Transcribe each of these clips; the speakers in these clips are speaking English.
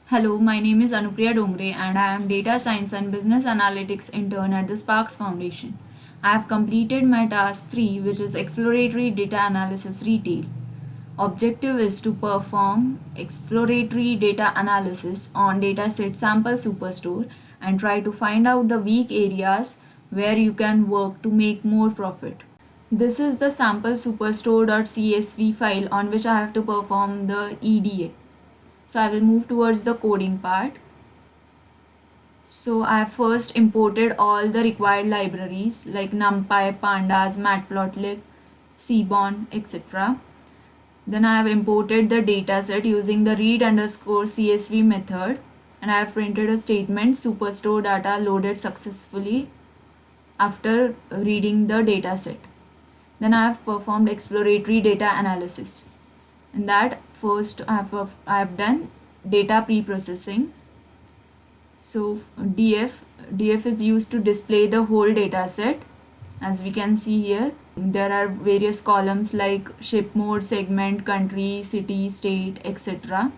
Hello, my name is Anupriya Dongre and I am Data Science and Business Analytics intern at the Sparks Foundation. I have completed my task 3, which is Exploratory Data Analysis Retail. Objective is to perform exploratory data analysis on dataset sample superstore and try to find out the weak areas where you can work to make more profit. This is the sample superstore.csv file on which I have to perform the EDA. So I will move towards the coding part. So I have first imported all the required libraries like NumPy, Pandas, Matplotlib, Seaborn, etc. Then I have imported the dataset using the read underscore CSV method, and I have printed a statement superstore data loaded successfully after reading the dataset. Then I have performed exploratory data analysis. In that first I have done data pre-processing. So df is used to display the whole data set. As we can see here, there are various columns like ship mode, segment, country, city, state, etc.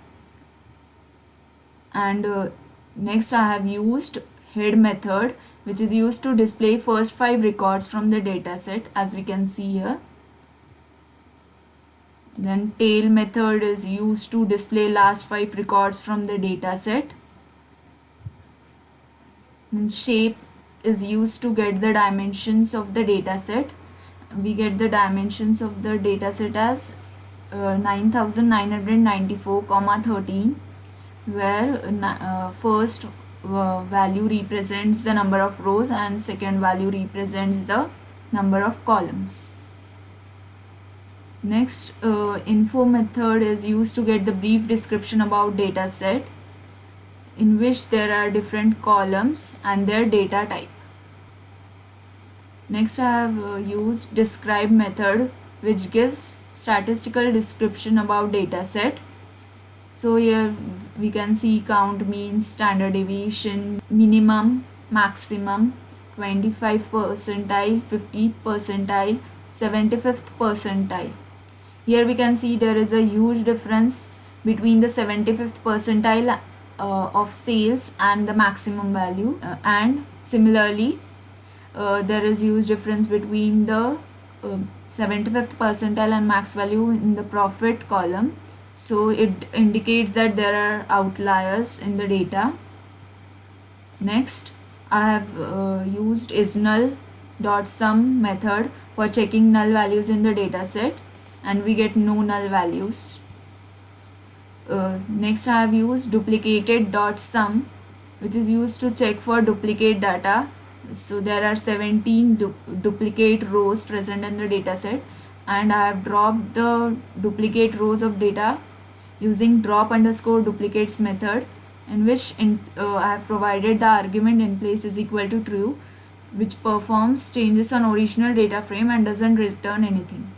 And next I have used head method, which is used to display first 5 records from the data set, as we can see here. Then tail method is used to display last 5 records from the data set. And shape is used to get the dimensions of the data set. We get the dimensions of the data set as 9994,13, where first value represents the number of rows and second value represents the number of columns. Next, info method is used to get the brief description about data set, in which there are different columns and their data type. Next, I have used describe method, which gives statistical description about data set. So here we can see count, mean, standard deviation, minimum, maximum, 25th percentile, 50th percentile, 75th percentile. Here we can see there is a huge difference between the 75th percentile of sales and the maximum value, and similarly there is huge difference between the 75th percentile and max value in the profit column. So it indicates that there are outliers in the data. Next, I have used isNull.sum method for checking null values in the data set, and we get no null values. Next, I have used duplicated.sum, which is used to check for duplicate data. So there are 17 duplicate rows present in the data set, and I have dropped the duplicate rows of data using drop underscore duplicates method, in which I have provided the argument in place is equal to true, which performs changes on original data frame and doesn't return anything.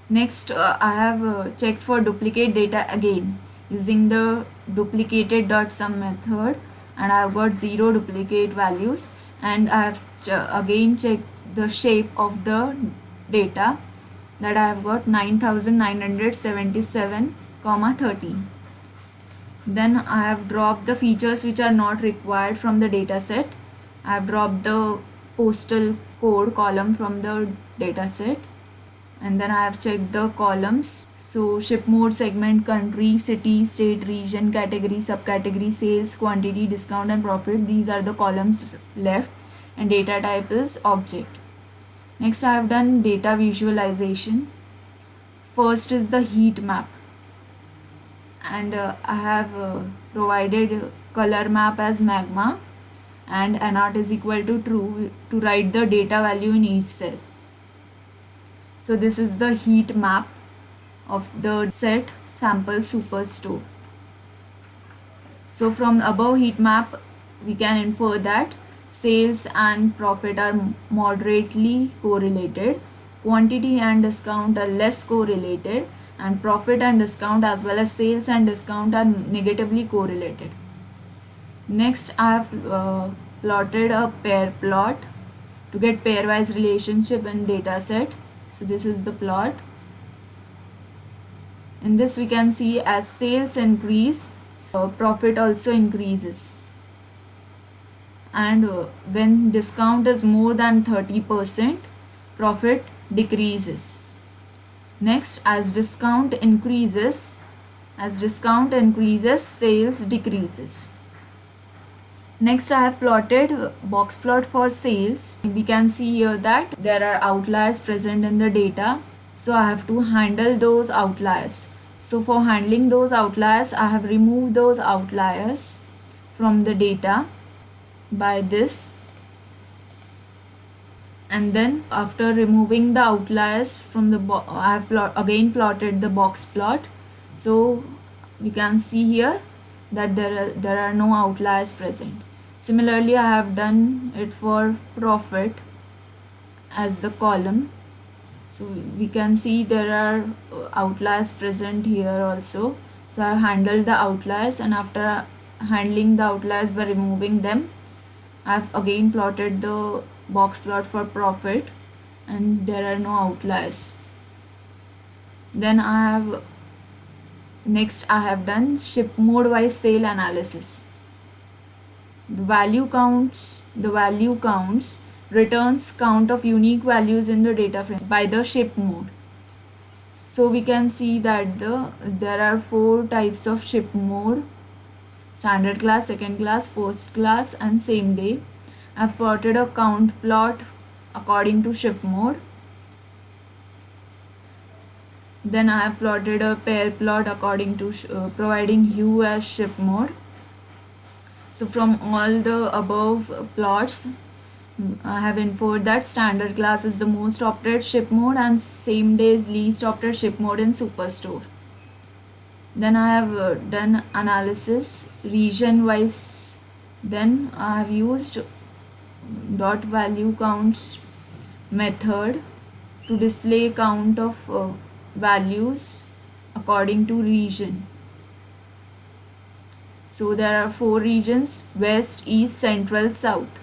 Next, I have checked for duplicate data again using the duplicated.sum method, and I have got 0 duplicate values, and I have again checked the shape of the data, that I have got 9977,13. Then I have dropped the features which are not required from the data set. I have dropped the postal code column from the data set, and then I have checked the columns. So ship mode, segment, country, city, state, region, category, subcategory, sales, quantity, discount and profit. These are the columns left, and data type is object. Next, I have done data visualization. First is the heat map, and I have provided color map as magma, and anart is equal to true to write the data value in each cell. So this is the heat map of the set sample superstore. So from above heat map, we can infer that sales and profit are moderately correlated, quantity and discount are less correlated, and profit and discount as well as sales and discount are negatively correlated. Next, I have plotted a pair plot to get pairwise relationship in data set. So this is the plot. In this we can see as sales increase, profit also increases. And when discount is more than 30%, profit decreases. Next, as discount increases, sales decreases. Next, I have plotted box plot for sales. We can see here that there are outliers present in the data. So I have to handle those outliers. So for handling those outliers, I have removed those outliers from the data by this. And then after removing the outliers from the I have again plotted the box plot. So we can see here that there are no outliers present. Similarly, I have done it for profit as the column. So we can see there are outliers present here also. So I have handled the outliers, and after handling the outliers by removing them, I have again plotted the box plot for profit, and there are no outliers. Then I have done ship mode wise sale analysis. The value counts returns count of unique values in the data frame by the ship mode. So we can see that there are 4 types of ship mode: standard class, second class, first class, and same day. I've plotted a count plot according to ship mode. Then I have plotted a pair plot according to providing hue as ship mode. So from all the above plots, I have inferred that standard class is the most opted ship mode and same day is least opted ship mode in Superstore. Then I have done analysis region wise. Then I have used dot value counts method to display count of values according to region. So there are 4 regions: west, east, central, south.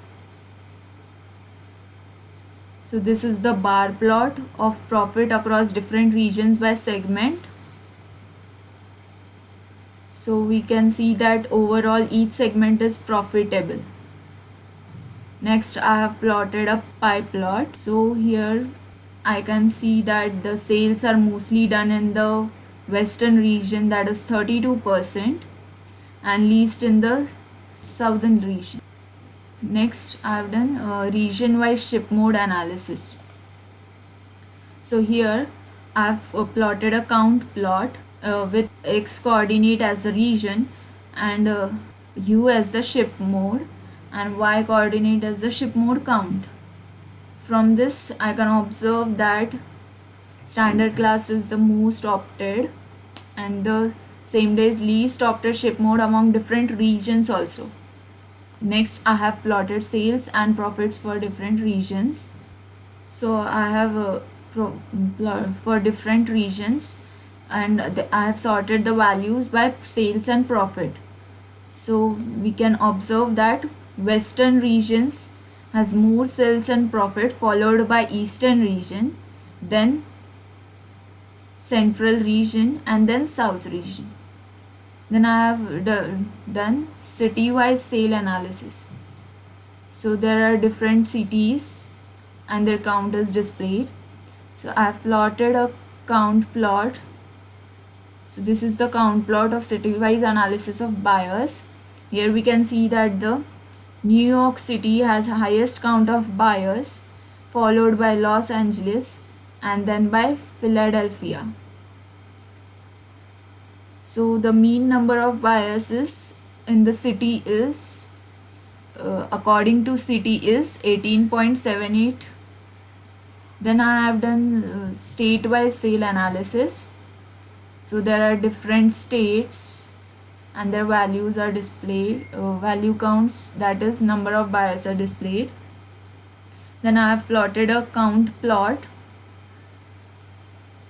So this is the bar plot of profit across different regions by segment. So we can see that overall each segment is profitable. Next, I have plotted a pie plot. So here I can see that the sales are mostly done in the western region, that is 32%, and least in the southern region. Next, I have done region wise ship mode analysis. So here I have plotted a count plot with x coordinate as the region and u as the ship mode and y coordinate as the ship mode count. From this I can observe that standard class is the most opted and the same day is least opted ship mode among different regions also. Next, I have plotted sales and profits for different regions. So I have for different regions, and I have sorted the values by sales and profit. So we can observe that western regions has more sales and profit, followed by eastern region, then central region, and then south region. Then I have done city-wise sale analysis. So there are different cities and their count is displayed. So I have plotted a count plot. So this is the count plot of city-wise analysis of buyers. Here we can see that the New York City has highest count of buyers, followed by Los Angeles and then by Philadelphia. So the mean number of buyers is in the city is according to city is 18.78. Then I have done state-wise sale analysis. So there are different states and their values are displayed, value counts, that is number of buyers are displayed. Then I have plotted a count plot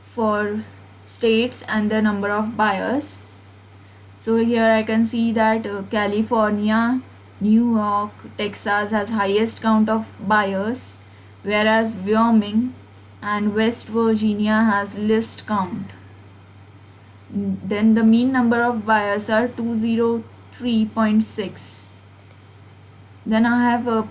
for states and the number of buyers. So here I can see that California, New York, Texas has highest count of buyers, whereas Wyoming and West Virginia has least count. Then the mean number of buyers are 203.6. Then I have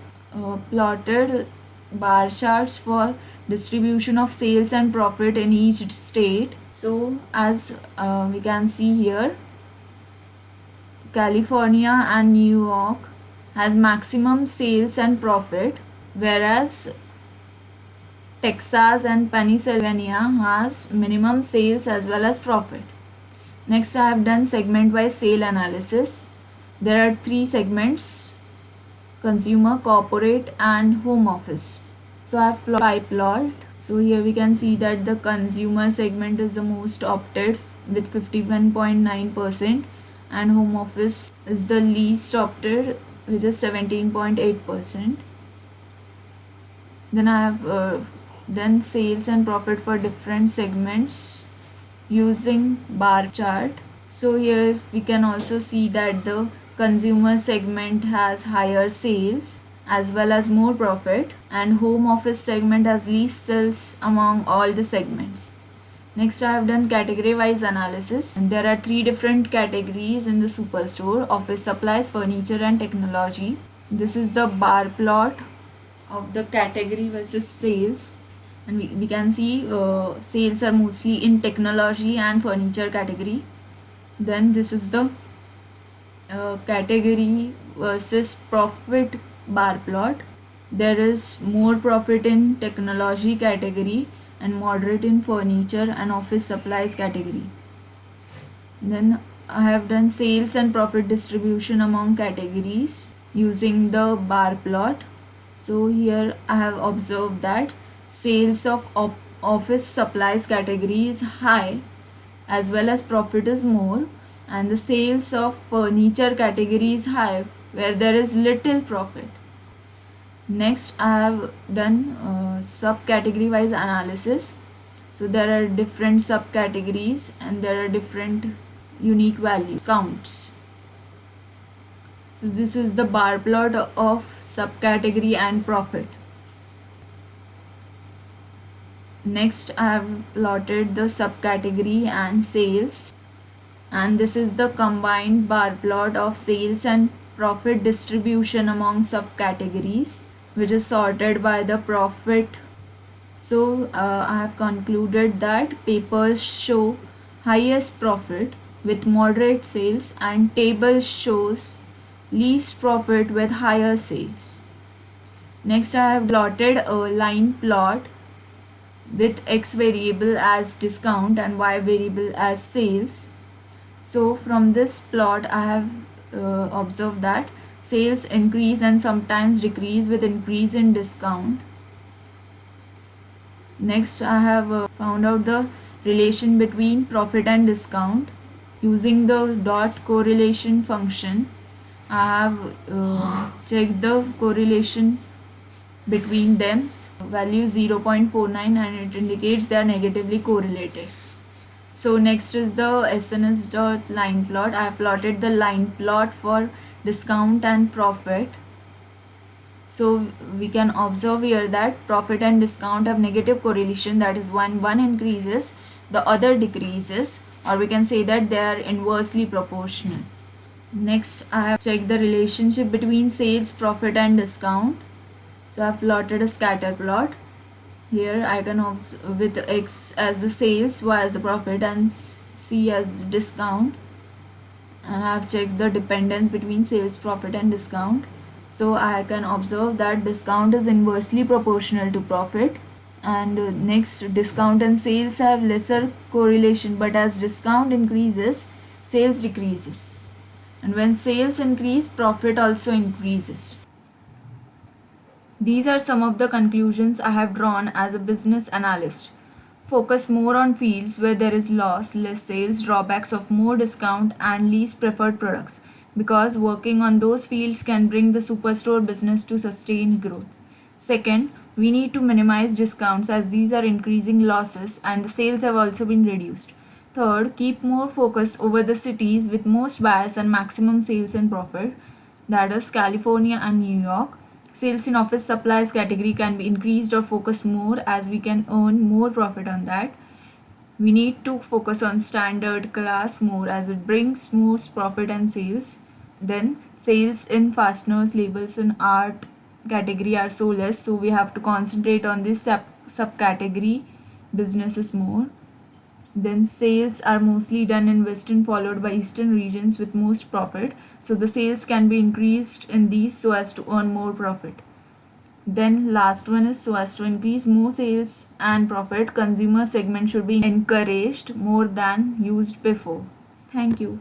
plotted bar charts for distribution of sales and profit in each state. So as we can see here, California and New York has maximum sales and profit, whereas Texas and Pennsylvania has minimum sales as well as profit. Next, I have done segment wise sale analysis. There are 3 segments: consumer, corporate and home office. So I have pie plot. So here we can see that the consumer segment is the most opted with 51.9%, and home office is the least opted which is 17.8%. Then I have then sales and profit for different segments using bar chart. So here we can also see that the consumer segment has higher sales as well as more profit, and home office segment has least sales among all the segments. Next, I have done category wise analysis. And there are 3 different categories in the superstore: office supplies, furniture and technology. This is the bar plot of the category versus sales, and we can see sales are mostly in technology and furniture category. Then this is the category versus profit bar plot. There is more profit in technology category and moderate in furniture and office supplies category. Then I have done sales and profit distribution among categories using the bar plot. So here I have observed that sales of office supplies category is high as well as profit is more, and the sales of furniture category is high where there is little profit. Next, I have done subcategory wise analysis. So there are different subcategories and there are different unique values counts. So this is the bar plot of subcategory and profit. Next, I have plotted the subcategory and sales, and this is the combined bar plot of sales and profit distribution among subcategories, which is sorted by the profit. So I have concluded that papers show highest profit with moderate sales and table shows least profit with higher sales. Next, I have plotted a line plot with x variable as discount and y variable as sales. So from this plot I have observed that sales increase and sometimes decrease with increase in discount. Next, I have found out the relation between profit and discount using the dot correlation function. I have checked the correlation between them, value 0.49, and it indicates they are negatively correlated. So next is the SNS dot line plot. I have plotted the line plot for discount and profit. So we can observe here that profit and discount have negative correlation, that is when one increases the other decreases, or we can say that they are inversely proportional. Next, I have checked the relationship between sales, profit and discount. So I have plotted a scatter plot. Here I can observe with X as the sales, Y as the profit and C as discount, and I have checked the dependence between sales, profit and discount. So I can observe that discount is inversely proportional to profit, and next, discount and sales have lesser correlation, but as discount increases, sales decreases, and when sales increase, profit also increases. These are some of the conclusions I have drawn as a business analyst. Focus more on fields where there is loss, less sales, drawbacks of more discount, and least preferred products, because working on those fields can bring the superstore business to sustained growth. Second, we need to minimize discounts as these are increasing losses and the sales have also been reduced. Third, keep more focus over the cities with most buyers and maximum sales and profit, that is California and New York. Sales in office supplies category can be increased or focused more as we can earn more profit on that. we need to focus on standard class more as it brings most profit and sales. Then sales in fasteners, labels and art category are so less, so we have to concentrate on this subcategory businesses more. Then sales are mostly done in western followed by eastern regions with most profit, so the sales can be increased in these so as to earn more profit. Then last one is, so as to increase more sales and profit, consumer segment should be encouraged more than used before. Thank you.